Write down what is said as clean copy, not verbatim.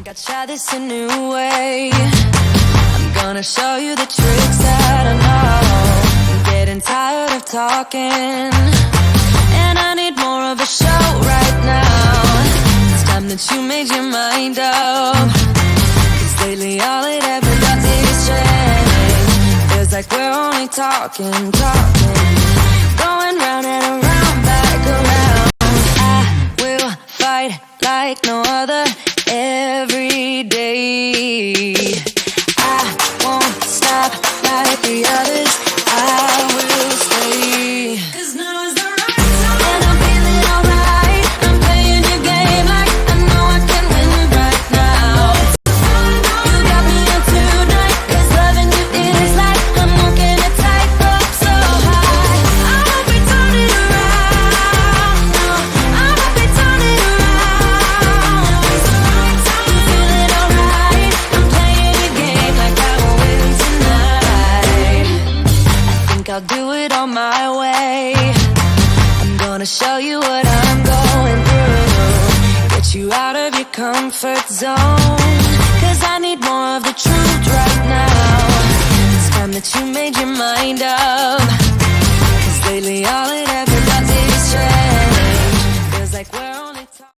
think I'd try this a new way. I'm gonna show you the tricks that I know. I'm getting tired of talking, and I need more of a show right now. It's time that you made your mind up, 'cause lately all it ever does is change. Feels like we're only talking, going round and around, back around. I will fight like no other every day. I won't stop like the others. I will stay. 'Cause now is the right time, and I'm feeling alright. I'm playing your game like I know I can win right now. You got me up tonight, 'cause loving you is like I'm walking a tightrope so high. I won't be turning around, no, I won't be turning around. It's the right time. I'm feeling alright. I'm playing your game like I will win tonight. I think I'll do it on my way. I'm gonna show you what I'm going through, get you out of your comfort zone, 'cause I need more of the truth right now. It's time that you made your mind up, 'cause lately all it ever